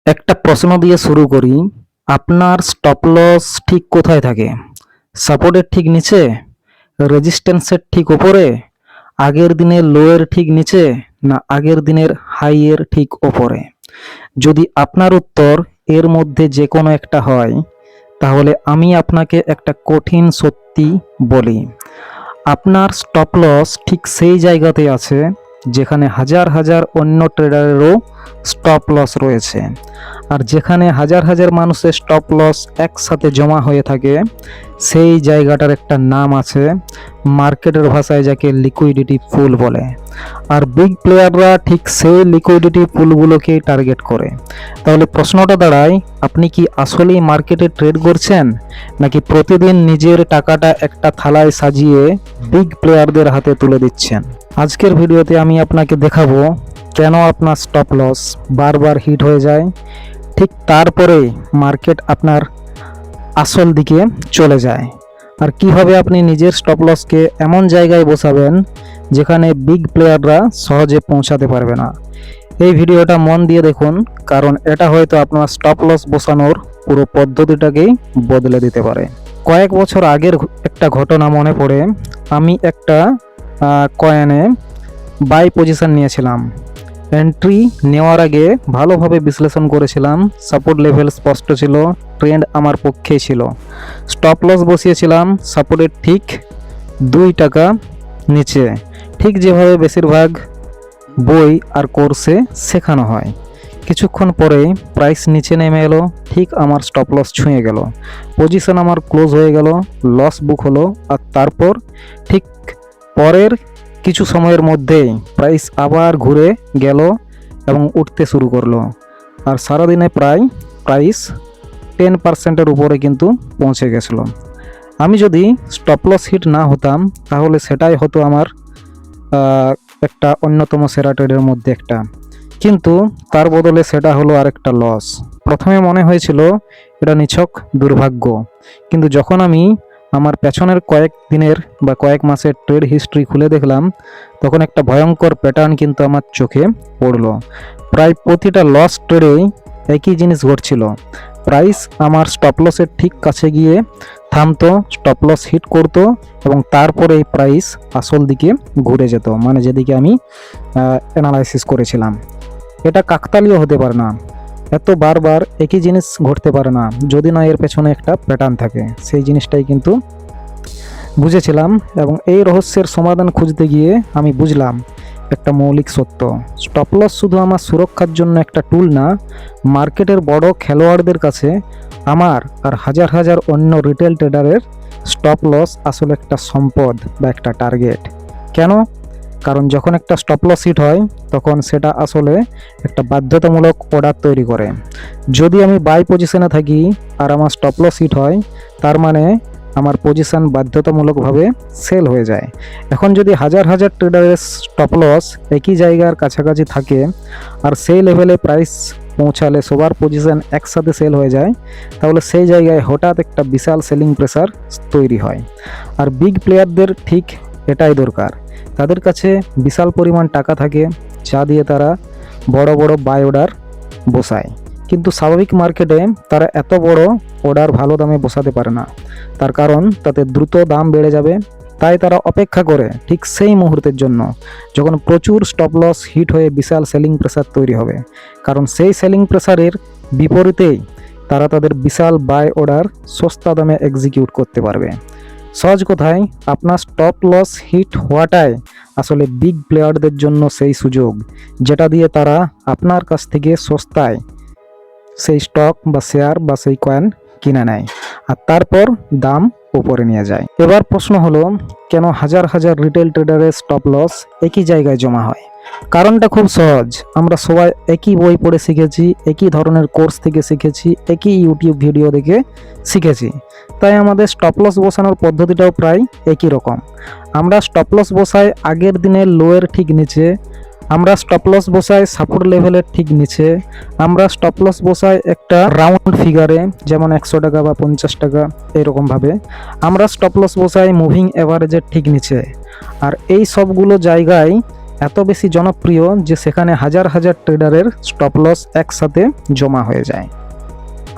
একটা প্রশ্ন দিয়ে শুরু করি। আপনার স্টপ লস ঠিক কোথায় থাকে? সাপোর্টের ঠিক নিচে, রেজিস্ট্যান্সের ঠিক উপরে, আগের দিনের লো এর ঠিক নিচে, না আগের দিনের হাই এর ঠিক ওপরে? যদি আপনার উত্তর এর মধ্যে যে কোনো একটা হয়, তাহলে আমি আপনাকে একটা কঠিন সত্যি বলি। আপনার স্টপ লস ঠিক সেই জায়গাতে আছে যেখানে হাজার হাজার অন্য ট্রেডারেরও স্টপ লস রয়েছে। আর যেখানে হাজার হাজার মানুষের স্টপ লস একসাথে জমা হয়ে থাকে, সেই জায়গাটার একটা নাম আছে, মার্কেটের ভাষায় যাকে লিকুইডিটি পুল বলে। আর বিগ প্লেয়াররা ঠিক সেই লিকুইডিটি পুলগুলোকেই টার্গেট করে। তাহলে প্রশ্নটা দাঁড়ায়, আপনি কি আসলেই মার্কেটে ট্রেড করছেন, নাকি প্রতিদিন নিজের টাকাটা একটা থালায় সাজিয়ে বিগ প্লেয়ারদের হাতে তুলে দিচ্ছেন? আজকের ভিডিওতে আমি আপনাকে দেখাবো কেন আপনার স্টপ লস বারবার হিট হয়ে যায়, ঠিক তারপরে মার্কেট আপনার আসল দিকে চলে যায়, আর কিভাবে আপনি নিজের স্টপ লসকে এমন জায়গায় বসাবেন যেখানে বিগ প্লেয়াররা সহজে পৌঁছাতে পারবে না। এই ভিডিওটা মন দিয়ে দেখুন, কারণ এটা হয়তো আপনার স্টপ লস বসানোর পুরো পদ্ধতিটাকেই বদলে দিতে পারে। কয়েক বছর আগের একটা ঘটনা মনে পড়ে। আমি একটা কয়েনে বাই পজিশন নিয়েছিলাম। এন্ট্রি নেওয়ার আগে ভালোভাবে বিশ্লেষণ করেছিলাম, সাপোর্ট লেভেল স্পষ্ট ছিল, ট্রেন্ড আমার পক্ষেই ছিল। স্টপ লস বসিয়েছিলাম সাপোর্টের ঠিক 2 টাকা নিচে, ঠিক যেভাবে বেশিরভাগ বই আর কোর্সে শেখানো হয়। কিছুক্ষণ পরেই প্রাইস নিচে নেমে এলো, ঠিক আমার স্টপ লস ছুঁয়ে গেল, পজিশন আমার ক্লোজ হয়ে গেল, লস বুক হলো। আর তারপর ঠিক পরের কিছু সময়ের মধ্যেই প্রাইস আবার ঘুরে গেল এবং উঠতে শুরু করলো। আর সারাদিনে প্রাইস 10%-এর উপরে কিন্তু পৌঁছে গেছিলো। আমি যদি স্টপ লস হিট না হতাম, তাহলে সেটাই হতো আমার একটা অন্যতম সেরা ট্রেডের মধ্যে একটা। কিন্তু তার বদলে সেটা হলো আরেকটা লস। প্রথমে মনে হয়েছিল এটা নিছক দুর্ভাগ্য, কিন্তু যখন আমি আমার পেছনের কয়েক দিনের বা কয়েক মাসের ট্রেড হিস্ট্রি খুলে দেখলাম, তখন একটা ভয়ঙ্কর প্যাটার্ন কিন্তু আমার চোখে পড়লো। প্রায় প্রতিটা লস ট্রেডেই একই জিনিস ঘটছিল। প্রাইস আমার স্টপ লসের ঠিক কাছে গিয়ে থামতো, স্টপ লস হিট করতো এবং তারপরে এই প্রাইস আসল দিকে ঘুরে যেত, মানে যেদিকে আমি অ্যানালাইসিস করেছিলাম। এটা কাকতালীয় হতে পারে না, এত বারবার একই জিনিস ঘটতে পারে না যদি না এর পেছনে একটা প্যাটার্ন থাকে। সেই জিনিসটাই কিন্তু বুঝেছিলাম, এবং এই রহস্যের সমাধান খুঁজতে গিয়ে আমি বুঝলাম একটা মৌলিক সত্য: স্টপ লস শুধু আমার সুরক্ষার জন্য একটা টুল না, মার্কেটের বড় খেলোয়াড়দের কাছে আমার আর হাজার হাজার অন্য রিটেল ট্রেডারের স্টপ লস আসলে একটা সম্পদ বা একটা টার্গেট। কেন? কারণ যখন একটা স্টপ লস হিট হয়, তখন সেটা আসলে একটা বাধ্যতামূলক অর্ডার তৈরি করে। যদি আমি বাই পজিশনে থাকি আর আমার স্টপ লস হিট হয়, তার মানে আমার পজিশন বাধ্যতামূলকভাবে সেল হয়ে যায়। এখন যদি হাজার হাজার ট্রেডারের স্টপ লস একই জায়গার কাছাকাছি থাকে আর সেই লেভেলে প্রাইস পৌঁছালে সবার পজিশন একসাথে সেল হয়ে যায়, তাহলে সেই জায়গায় হঠাৎ একটা বিশাল সেলিং প্রেসার তৈরি হয়। আর বিগ প্লেয়ারদের ঠিক এটাই দরকার। তাদের কাছে বিশাল পরিমাণ টাকা থাকে, যা দিয়ে তারা বড় বড় বাই অর্ডার বসায়। কিন্তু স্বাভাবিক মার্কেটে তারা এত বড় অর্ডার ভালো দামে বসাতে পারে না, তার কারণ তাতে দ্রুত দাম বেড়ে যাবে। তাই তারা অপেক্ষা করে ঠিক সেই মুহূর্তের জন্য, যখন প্রচুর স্টপ লস হিট হয়ে বিশাল সেলিং প্রেসার তৈরি হবে। কারণ সেই সেলিং প্রেসারের বিপরীতেই তারা তাদের বিশাল বাই অর্ডার সস্তা দামে এক্সিকিউট করতে পারবে। সহজ কথায়, আপনার স্টপ লস হিট হওয়াটাই আসলে বিগ প্লেয়ারদের জন্য সেই সুযোগ, যেটা দিয়ে তারা আপনার কাছ থেকে সস্তায় সেই স্টক বা শেয়ার বা সেই কয়েন কিনে নেয় আর তারপর দাম উপরে নিয়ে যায়। এবার প্রশ্ন হলো, কেন হাজার হাজার রিটেল ট্রেডারের স্টপ লস একই জায়গায় জমা হয়? কারণটা খুব সহজ। আমরা সবাই একই বই পড়ে শিখেছি, একই ধরনের কোর্স থেকে শিখেছি, একই ইউটিউব ভিডিও দেখে শিখেছি। তাই আমাদের স্টপ লস বসানোর পদ্ধতিটাও প্রায় একই রকম। আমরা স্টপ লস বসাই আগের দিনের লোয়ের ঠিক নিচে, আমরা স্টপ লস বসাই সাপোর্ট লেভেলের ঠিক নিচে, আমরা স্টপ লস বসাই একটা রাউন্ড ফিগারে, যেমন 100 টাকা বা 50 টাকা, এরকমভাবে আমরা স্টপ লস বসাই মুভিং অ্যাভারেজের ঠিক নিচে। আর এই সবগুলো জায়গায় এত বেশি জনপ্রিয় যে সেখানে হাজার হাজার ট্রেডারের স্টপ লস একসাথে জমা হয়ে যায়।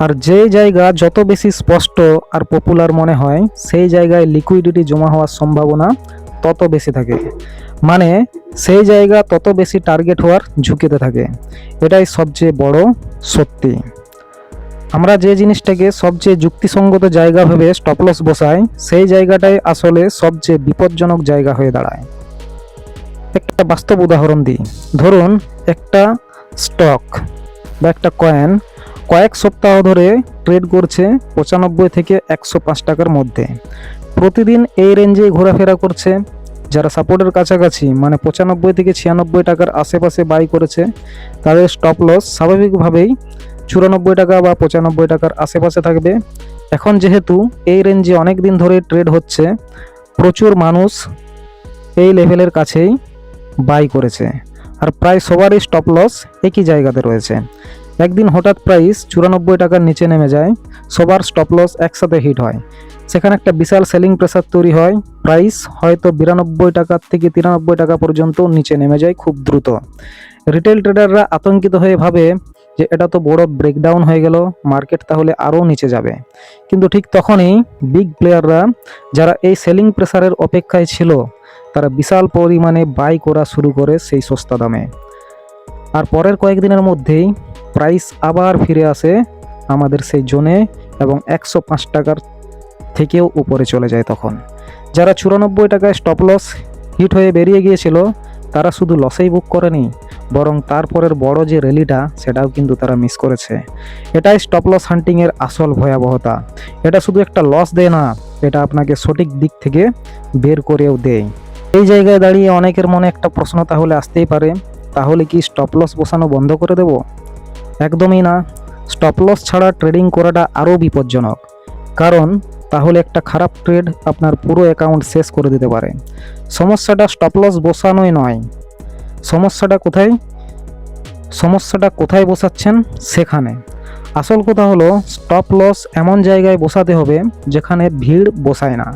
আর যে জায়গা যত বেশি স্পষ্ট আর পপুলার মনে হয় সেই জায়গায় লিকুইডিটি জমা হওয়ার সম্ভাবনা তত বেশি থাকে, মানে সেই জায়গা তত বেশি টার্গেট হওয়ার ঝুঁকিতে থাকে। এটাই সবচেয়ে বড় সত্যি। আমরা যে জিনিসটাকে সবচেয়ে যুক্তিসঙ্গত জায়গা ভেবে স্টপ লস বসাই সেই জায়গাটাই আসলে সবচেয়ে বিপজ্জনক জায়গা হয়ে দাঁড়ায়। একটা বাস্তব উদাহরণ দিই, ধরুন একটা স্টক বা একটা কয়েন কয়েক সপ্তাহ ধরে ট্রেড করছে 95 থেকে 105 টাকার মধ্যে। প্রতিদিন এই রেঞ্জে ঘোরাফেরা করছে। যারা সাপোর্টের কাছাকাছি মানে 95 থেকে 96 টাকার আশেপাশে বাই করেছে তাদের স্টপ লস স্বাভাবিকভাবেই 94 টাকা বা 95 টাকার আশেপাশে থাকবে। এখন যেহেতু এই রেঞ্জে অনেক দিন ধরে ট্রেড হচ্ছে, প্রচুর মানুষ এই লেভেলের কাছেই বাই করেছে, আর প্রায় সবারই স্টপ লস একই জায়গাতে রয়েছে। একদিন হঠাৎ প্রাইস 94 টাকার নিচে নেমে যায়, সবার স্টপ লস একসাথে হিট হয়। সেখানে একটা বিশাল সেলিং প্রেসার তৈরি হয়, প্রাইস হয়তো 92 টাকা থেকে 93 টাকা পর্যন্ত নিচে নেমে যায় খুব দ্রুত। রিটেল ট্রেডাররা আতঙ্কিত হয়ে ভাবে যে এটা তো বড় ব্রেকডাউন হয়ে গেল, মার্কেট তাহলে আরও নিচে যাবে। কিন্তু ঠিক তখনই বিগ প্লেয়াররা যারা এই সেলিং প্রেসারের অপেক্ষায় ছিল তারা বিশাল পরিমাণে বাই করা শুরু করে সেই সস্তা দামে। আর পরের কয়েকদিনের মধ্যেই প্রাইস আবার ফিরে আসে আমাদের সেই জোনে এবং 105 টাকার থেকেও উপরে চলে যায়। তখন যারা 94 টাকায় স্টপ লস হিট হয়ে বেরিয়ে গিয়েছিল তারা শুধু লসেই বুক করেনি, বরং তারপরের বড় যে র্যালিটা সেটাও কিন্তু তারা মিস করেছে। এটাই স্টপ লস হান্টিংয়ের আসল ভয়াবহতা। এটা শুধু একটা লস দেয় না, এটা আপনাকে সঠিক দিক থেকে বের করেও দেয়। এই জায়গায় দাঁড়িয়ে অনেকের মনে একটা প্রশ্ন তাহলে আসতেই পারে, তাহলে কি স্টপ লস বসানো বন্ধ করে দেব? একদমই না। স্টপ লস ছাড়া ট্রেডিং করাটা আরও বিপজ্জনক, কারণ তাহলে একটা খারাপ ট্রেড আপনার পুরো অ্যাকাউন্ট শেষ করে দিতে পারে। সমস্যাটা স্টপ লস বসানোই নয়, সমস্যাটা কোথায় বসাচ্ছেন সেখানে। আসল কথা হলো স্টপ লস এমন জায়গায় বসাতে হবে যেখানে ভিড় বসায় না,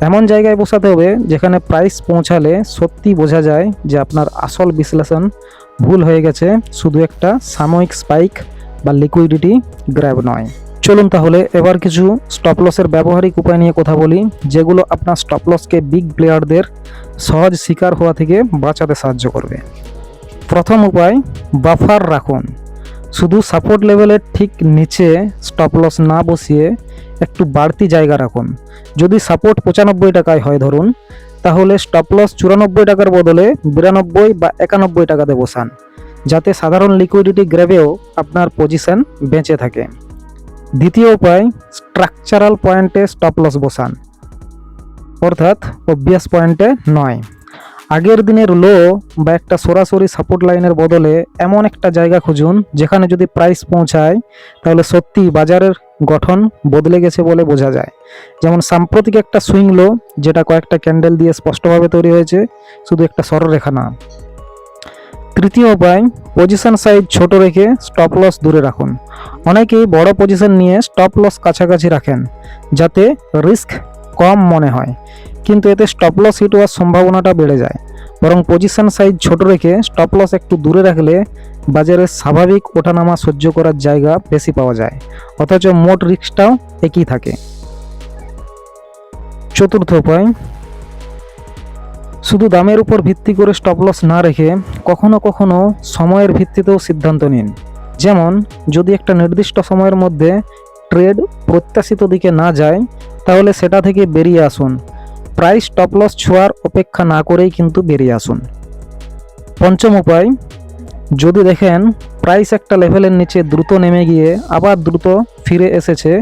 এমন জায়গায় বসাতে হবে যেখানে প্রাইস পৌঁছালে সত্যি বোঝা যায় যে আপনার আসল বিশ্লেষণ ভুল হয়ে গেছে, শুধু একটা সাময়িক স্পাইক বা লিকুইডিটি গ্র্যাব নয়। চলুন তাহলে এবার কিছু স্টপ লসের ব্যবহারিক উপায় নিয়ে কথা বলি, যেগুলো আপনার স্টপ লসকে বিগ প্লেয়ারদের সহজ শিকার হওয়া থেকে বাঁচাতে সাহায্য করবে। প্রথম উপায়, বাফার রাখুন। শুধু সাপোর্ট লেভেলের ঠিক নিচে স্টপ লস না বসিয়ে একটু বাড়তি জায়গা রাখুন। যদি সাপোর্ট 95 টাকায় হয় ধরুন, তাহলে স্টপ লস 94 টাকার বদলে 92 বা 91 টাকাতে বসান, যাতে সাধারণ লিকুইডিটি গ্র্যাবেও আপনার পজিশন বেঁচে থাকে। দ্বিতীয় উপায়, স্ট্রাকচারাল পয়েন্টে স্টপ লস বসান, অর্থাৎ অবভিয়াস পয়েন্টে নয়। আগের দিনের লো বা একটা সরাসরি সাপোর্ট লাইনের বদলে এমন একটা জায়গা খুঁজুন যেখানে যদি প্রাইস পৌঁছায় তাহলে সত্যি বাজারের গঠন বদলে গেছে বলে বোঝা যায়। যেমন সাম্প্রতিক একটা সুইং লো, যেটা কয়েকটা ক্যান্ডেল দিয়ে স্পষ্টভাবে তৈরি হয়েছে, শুধু একটা সরলরেখা না। তৃতীয় উপায়, পজিশন সাইজ ছোট রেখে স্টপ লস দূরে রাখুন। অনেকেই বড় পজিশন নিয়ে স্টপ লস কাছাকাছি রাখেন যাতে রিস্ক কম মনে হয়, কিন্তু এতে স্টপ লস হিট হওয়ার সম্ভাবনাটা বেড়ে যায়। বরং পজিশন সাইজ ছোট রেখে স্টপ লস একটু দূরে রাখলে বাজারের স্বাভাবিক ওঠানামা সহ্য করার জায়গা বেশি পাওয়া যায়, অথচ মোট রিস্কটাও একই থাকে। চতুর্থ উপায়, শুধু দামের উপর ভিত্তি করে স্টপ লস না রেখে কখনো কখনো সময়ের ভিত্তিতেও সিদ্ধান্ত নিন। যেমন যদি একটা নির্দিষ্ট সময়ের মধ্যে ট্রেড প্রত্যাশিত দিকে না যায় তাহলে সেটা থেকে বেরিয়ে আসুন। প্রাইস স্টপ লস ছোঁয়ার অপেক্ষা না করেই কিন্তু বেরিয়ে আসুন। পঞ্চম উপায়, যদি দেখেন প্রাইস একটা লেভেলের নিচে দ্রুত নেমে গিয়ে আবার দ্রুত ফিরে এসেছে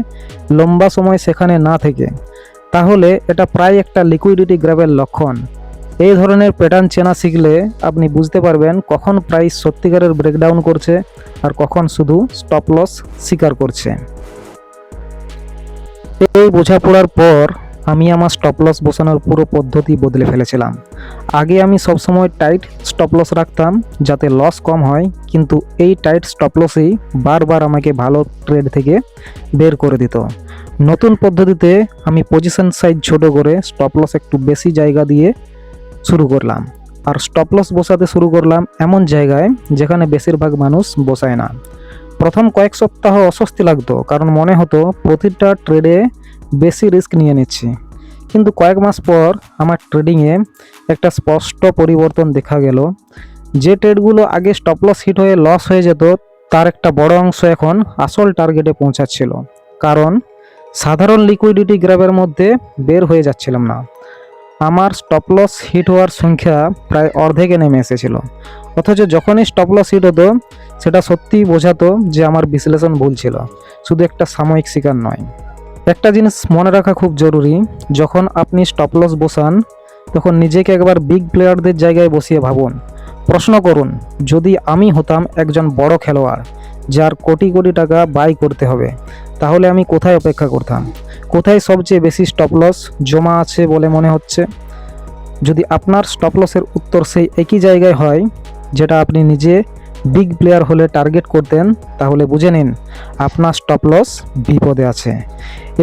লম্বা সময় সেখানে না থেকে, তাহলে এটা প্রায় একটা লিকুইডিটি গ্র্যাবের লক্ষণ। এই ধরনের প্যাটার্ন চেনা শিখলে আপনি বুঝতে পারবেন কখন প্রাইস সত্যিকারের ব্রেকডাউন করছে আর কখন শুধু স্টপ লস স্বীকার করছে। এই বোঝাপড়ার পর আমি আমার স্টপ লস বসানোর পুরো পদ্ধতি বদলে ফেলেছিলাম। আগে আমি সবসময় টাইট স্টপ লস রাখতাম যাতে লস কম হয়, কিন্তু এই টাইট স্টপ লসই বারবার আমাকে ভালো ট্রেড থেকে বের করে দিত। নতুন পদ্ধতিতে আমি পজিশন সাইজ ছোট করে স্টপ লস একটু বেশি জায়গা দিয়ে শুরু করলাম। আর স্টপ লস বসাতে শুরু করলাম এমন জায়গায় যেখানে বেশিরভাগ মানুষ বসায় না। প্রথম কয়েক সপ্তাহ অস্বস্তি লাগতো, কারণ মনে হতো প্রতিটা ট্রেডে বেশি রিস্ক নিয়ে নিচ্ছি। কিন্তু কয়েক মাস পর আমার ট্রেডিংয়ে একটা স্পষ্ট পরিবর্তন দেখা গেল। যে ট্রেডগুলো আগে স্টপ লস হিট হয়ে লস হয়ে যেত, তার একটা বড় অংশ এখন আসল টার্গেটে পৌঁছাচ্ছিল, কারণ সাধারণ লিকুইডিটি গ্র্যাবের মধ্যে বের হয়ে যাচ্ছিলাম না। আমার স্টপ লস হিট হওয়ার সংখ্যা প্রায় অর্ধেকে নেমে এসেছিল, অথচ যখনই স্টপ লস হিট হতো সেটা সত্যিই বোঝাতো যে আমার বিশ্লেষণ ভুল ছিল, শুধু একটা সাময়িক শিকার নয়। একটা জিনিস মনে রাখা খুব জরুরি, যখন আপনি স্টপ লস বসান তখন নিজেকে একবার বিগ প্লেয়ারদের জায়গায় বসিয়ে ভাবুন। প্রশ্ন করুন, যদি আমি হতাম একজন বড় খেলোয়াড় যার কোটি কোটি টাকা বাই করতে হবে, তাহলে আমি কোথায় অপেক্ষা করতাম? কোথায় সবচেয়ে বেশি স্টপ লস জমা আছে বলে মনে হচ্ছে? যদি আপনার স্টপ লসের উত্তর সেই একই জায়গায় হয় যেটা আপনি নিজে বিগ প্লেয়ার হলে টার্গেট করতেন, তাহলে বুঝে নিন আপনার স্টপ লস বিপদে আছে।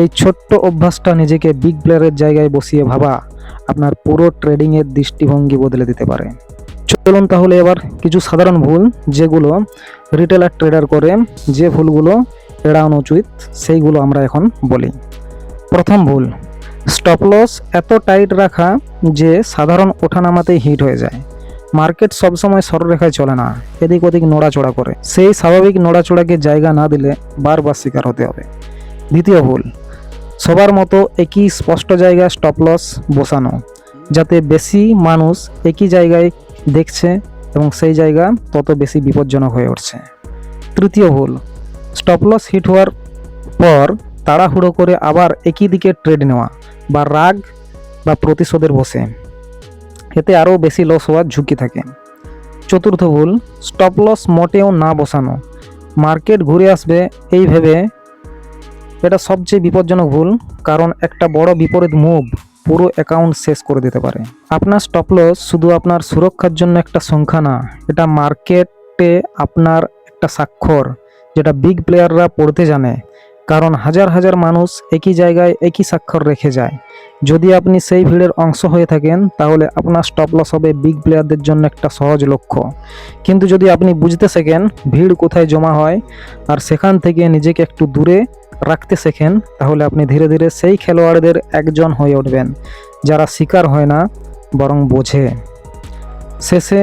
এই ছোট্ট অভ্যাসটা, নিজেকে বিগ প্লেয়ারের জায়গায় বসিয়ে ভাবা, আপনার পুরো ট্রেডিংয়ের দৃষ্টিভঙ্গি বদলে দিতে পারে। চলুন তাহলে এবার কিছু সাধারণ ভুল যেগুলো রিটেলার ট্রেডার করে, যে ভুলগুলো এড়ানো উচিত সেইগুলো আমরা এখন বলি। প্রথম ভুল, স্টপ লস এত টাইট রাখা যে সাধারণ ওঠানামাতেই হিট হয়ে যায়। মার্কেট সবসময় সরলরেখায় চলে না, এদিক ওদিক নড়াচড়া করে। সেই স্বাভাবিক নড়াচড়াকে জায়গা না দিলে বারবার শিকার হতে হবে। দ্বিতীয় ভুল, সবার মতো একই স্পষ্ট জায়গায় স্টপ লস বসানো, যাতে বেশি মানুষ একই জায়গায় দেখছে এবং সেই জায়গা তত বেশি বিপজ্জনক হয়ে উঠছে। তৃতীয় ভুল, স্টপ লস হিট হওয়ার পর তাড়াহুড়ো করে আবার একই দিকে ট্রেড নেওয়া বা রাগ বা প্রতিশোধের বসে, এতে আরও বেশি লস হওয়ার ঝুঁকি থাকে। চতুর্থ ভুল, স্টপ লস মোটেও না বসানো, মার্কেট ঘুরে আসবে এই ভেবে। এটা সবচেয়ে বিপজ্জনক ভুল, কারণ একটা বড় বিপরীত মুভ পুরো অ্যাকাউন্ট শেষ করে দিতে পারে। আপনার স্টপ লস শুধু আপনার সুরক্ষার জন্য একটা সংখ্যা না, এটা মার্কেটে আপনার একটা স্বাক্ষর, যেটা বিগ প্লেয়াররা পড়তে জানে, কারণ হাজার হাজার মানুষ একই জায়গায় একই স্বাক্ষর রেখে যায়। যদি আপনি সেই ভিড়ের অংশ হয়ে থাকেন, তাহলে আপনার স্টপ লস হবে বিগ প্লেয়ারদের জন্য একটা সহজ লক্ষ্য। কিন্তু যদি আপনি বুঝতে শেখেন ভিড় কোথায় জমা হয় আর সেখান থেকে নিজেকে একটু দূরে রাখতে শেখেন, তাহলে আপনি ধীরে ধীরে সেই খেলোয়াড়দের একজন হয়ে উঠবেন যারা শিকার হয় না বরং বোঝে। শেষে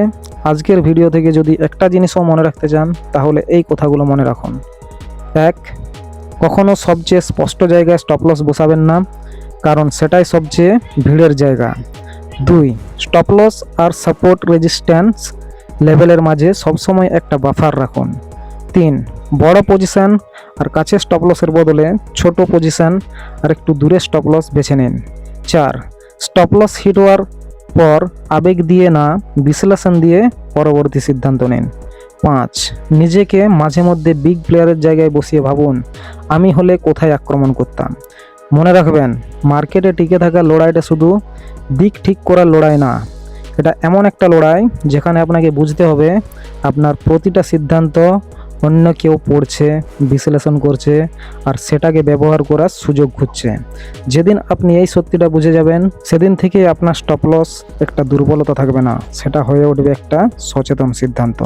আজকের ভিডিও থেকে যদি একটা জিনিসও মনে রাখতে চান, তাহলে এই কথাগুলো মনে রাখুন। 1. কখনো সবচেয়ে স্পষ্ট জায়গায় স্টপ লস বসাবেন না, কারণ সেটাই সবচেয়ে ভিড়ের জায়গা। 2. স্টপ লস আর সাপোর্ট রেজিস্ট্যান্স লেভেলের মাঝে সবসময় একটা বাফার রাখুন। 3. বড় পজিশন আর কাছে স্টপ লসের বদলে ছোট পজিশন আর একটু দূরে স্টপ লস বেছে নিন। 4. স্টপ লস হিট হওয়ার পর আবেগ দিয়ে না, বিশ্লেষণ দিয়ে পরবর্তী সিদ্ধান্ত নিন। 5. নিজেকে মাঝে মধ্যে বিগ প্লেয়ারের জায়গায় বসিয়ে ভাবুন, আমি হলে কোথায় আক্রমণ করতাম। মনে রাখবেন, মার্কেটে টিকে থাকা লড়াইটা শুধু দিক ঠিক করার লড়াই না, এটা এমন একটা লড়াই যেখানে আপনাকে বুঝতে হবে আপনার প্রতিটা সিদ্ধান্ত অন্য কেউ পড়ছে, বিশ্লেষণ করছে আর সেটাকে ব্যবহার করার সুযোগ খুঁজছে। যেদিন আপনি এই সত্যিটা বুঝে যাবেন, সেদিন থেকে আপনার স্টপ লস একটা দুর্বলতা থাকবে না, সেটা হয়ে উঠবে একটা সচেতন সিদ্ধান্ত।